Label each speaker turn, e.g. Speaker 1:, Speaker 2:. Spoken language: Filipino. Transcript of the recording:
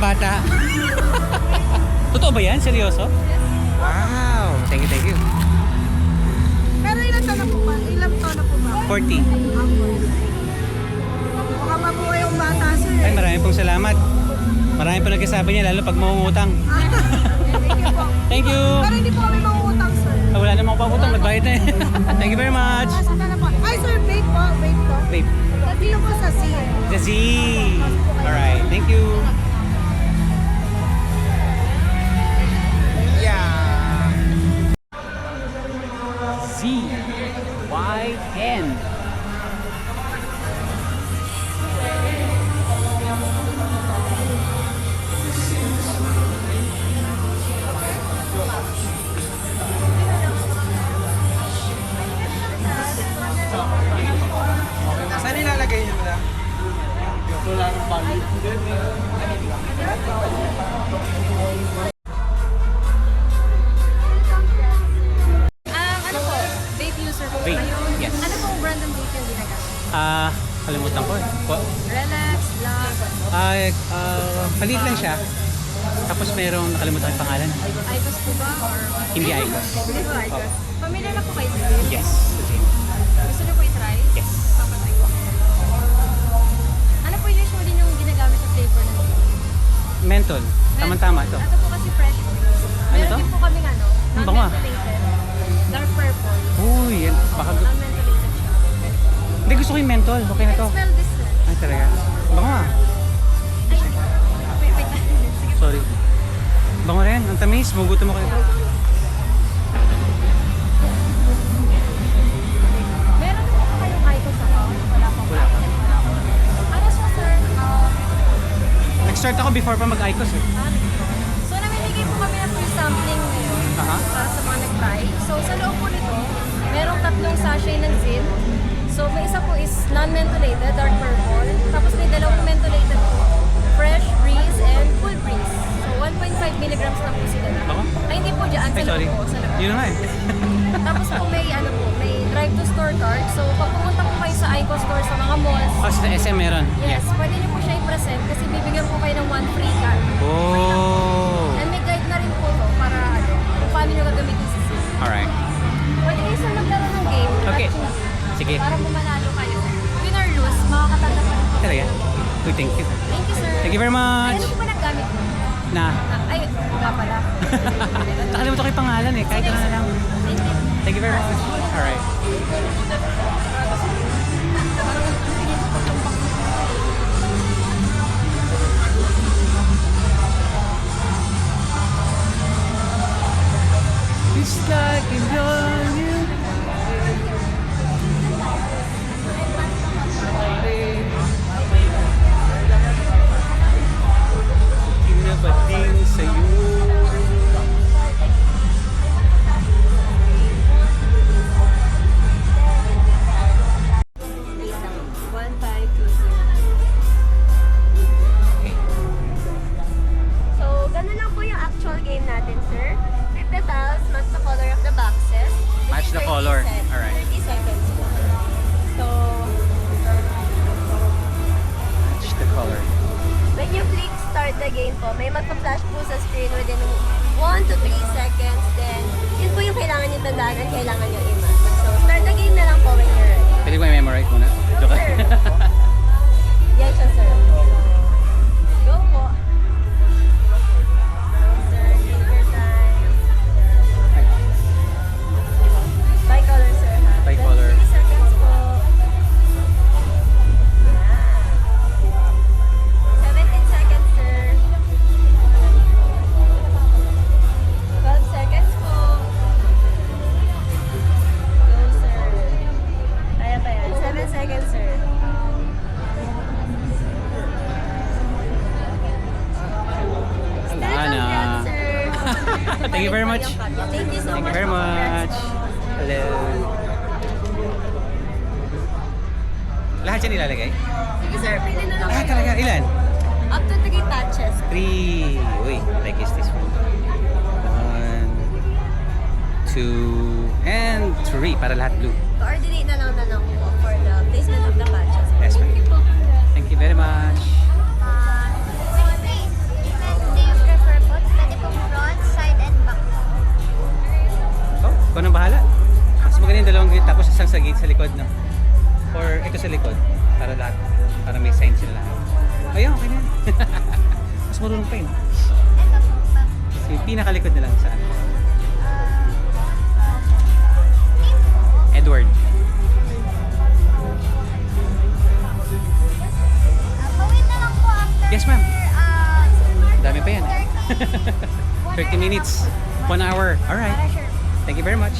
Speaker 1: bata. Totoo ba yan? Seryoso? Wow! Thank you, thank you.
Speaker 2: Pero ilang taon na po ba? Ilang taon na po ba?
Speaker 1: 40.
Speaker 2: Mukhang mabuhay yung bata, sir.
Speaker 1: Ay, marami pong salamat. Marami po nagkasabi niya, lalo pag mangungutang.
Speaker 2: Thank you po.
Speaker 1: Thank you!
Speaker 2: Pero hindi po kami mangutang, sir.
Speaker 1: Ah, wala namang pangutang, magbayad na eh. Thank you very much!
Speaker 2: Pasok na po. Ay, sir, vape po. Vape po.
Speaker 1: Babe,
Speaker 2: Dito po sa C.
Speaker 1: the Z! Alright, thank you! Yeah! Z-Y-N.
Speaker 3: Saan nilalagay niyo na?
Speaker 4: Ano po? Vape user po
Speaker 1: Vape,
Speaker 4: kayo?
Speaker 1: yes.
Speaker 4: Ano pong brand ng vape yung ginagamit?
Speaker 1: Kalimutan ko eh.
Speaker 4: Relax, Black,
Speaker 1: Palit lang siya. Tapos merong nakalimutan ko yung pangalan.
Speaker 4: Icos po ba? Or what?
Speaker 1: Hindi Icos.
Speaker 4: Hindi po Icos. Familiar na po kayo sa vape?
Speaker 1: Yes, the same.
Speaker 4: Gusto niyo po i-try?
Speaker 1: Yes.
Speaker 4: Papatay ko. Ano po usually yung ginagamit sa flavor ng vape?
Speaker 1: Menthol. Tama-tama to.
Speaker 4: Ito po kasi fresh breeze.
Speaker 1: Ano
Speaker 4: Meron
Speaker 1: to?
Speaker 4: din po kaming
Speaker 1: Ang bango ah.
Speaker 4: non-mentholated. Dark purple.
Speaker 1: Uy, yan. Baka...
Speaker 4: Non-mentholated siya.
Speaker 1: Hindi, gusto ko yung menthol. Okay na to.
Speaker 4: Smell this sir.
Speaker 1: Ay, talaga. Bango ah.
Speaker 4: Ay, wait. Sige.
Speaker 1: Sorry. Bango rin. Ang tamis. Magutom ako nito.
Speaker 4: Meron din po kayong Icos account? Wala po.
Speaker 1: Wala pa.
Speaker 4: Ano siya sir?
Speaker 1: Nag-start ako before pa mag-Icos eh.
Speaker 4: So, namimigay po kami ng free sampling ngayon
Speaker 1: Aha.
Speaker 4: para sa mga nag-try. So, sa loob po nito, merong 3 sachet ng Zin. So, may isa po is non-mentholated, dark purple. Tapos may 2 mentholated po, fresh breeze and cool breeze. So, 1.5 milligrams lang po sila na.
Speaker 1: Ako?
Speaker 4: Ay, hindi po dyan. Sa
Speaker 1: Ay, sorry.
Speaker 4: loob po. Sa loob.
Speaker 1: Yun na nga eh.
Speaker 4: Tapos po may, may drive-to-store card. So, pag pumunta po kayo sa Icos store sa mga malls,
Speaker 1: Oh, sa SM meron.
Speaker 4: yes, pwede niyo po siya i-present kasi bibigyan po kayo ng 1 free card.
Speaker 1: Oh.
Speaker 4: And may guide na rin po to para kung paano nyo gagamitin sa sim.
Speaker 1: Alright.
Speaker 4: Pwede kayo sa maglaro ng game.
Speaker 1: Okay.
Speaker 4: Actually,
Speaker 1: Sige.
Speaker 4: para manalo kayo. Win or lose, makakatanda pa rin po.
Speaker 1: Talaga? Uy, thank you.
Speaker 4: Thank you, sir.
Speaker 1: Thank you very
Speaker 4: Ay,
Speaker 1: much.
Speaker 4: ano po ba naggamit mo?
Speaker 1: Na.
Speaker 4: Ay, nga pala.
Speaker 1: Nakalimutan ko yung pangalan eh. Kahit ano na lang.
Speaker 4: Thank you.
Speaker 1: Thank you very much. Alright. It's like a million. Kinabating sa'yo.
Speaker 4: One, five, two,
Speaker 5: So, ganun lang po yung actual game natin, sir. Flip the tiles, match the color of the boxes.
Speaker 1: Match the
Speaker 5: Within 30
Speaker 1: color.
Speaker 5: sec-
Speaker 1: Alright.
Speaker 5: 30 seconds po. So,
Speaker 1: Match the color.
Speaker 5: when you click start the game po, may magpa-flash po sa screen within 1 to 3 seconds. Then, yun po yung kailangan nyo tandaan at kailangan nyo i-match. So, start the game na lang po when you're ready.
Speaker 1: Pwede ko i-memorize muna. Joke.
Speaker 5: Sir. Yan siya, sir. Go po. Sir, take your time. By color, sir. Ha?
Speaker 1: By color.
Speaker 5: 20 seconds po. Yan. 17 seconds, sir. 12 seconds po. Go, sir. Kaya pa yan. 7 seconds, sir.
Speaker 1: Wala na.
Speaker 5: Congrats, sir.
Speaker 1: Thank you very much.
Speaker 5: Thank you so
Speaker 1: Thank you
Speaker 5: much.
Speaker 1: very
Speaker 5: Congrats
Speaker 1: much.
Speaker 5: po.
Speaker 1: Hello. Lahat yan ilalagay?
Speaker 5: Sige, sir. Pili na lang
Speaker 1: Ah,
Speaker 5: kayo.
Speaker 1: talaga. Ilan?
Speaker 5: Up to 3 patches.
Speaker 1: 3. Uy, like is this one. 1, 2, and 3 para lahat blue.
Speaker 5: Coordinate na lang po for the placement of the patches.
Speaker 1: Yes, ma'am.
Speaker 5: Thank you po.
Speaker 1: Thank you very much.
Speaker 5: Bye.
Speaker 1: Ikaw nang bahala. Mas maganda yung dalawang gate tapos isang sa gate sa likod, no? Or ito sa likod. Para lahat. Para may sign sila lahat. Ayun, okay na yan. Mas marunong pa yun. So, yung pinakalikod na lang sa ano. Edward.
Speaker 6: Pawin na lang po after.
Speaker 1: Yes, ma'am.
Speaker 6: Uh,
Speaker 1: Dami pa yan. 30 minutes. 1 hour. Alright. Thank you very much.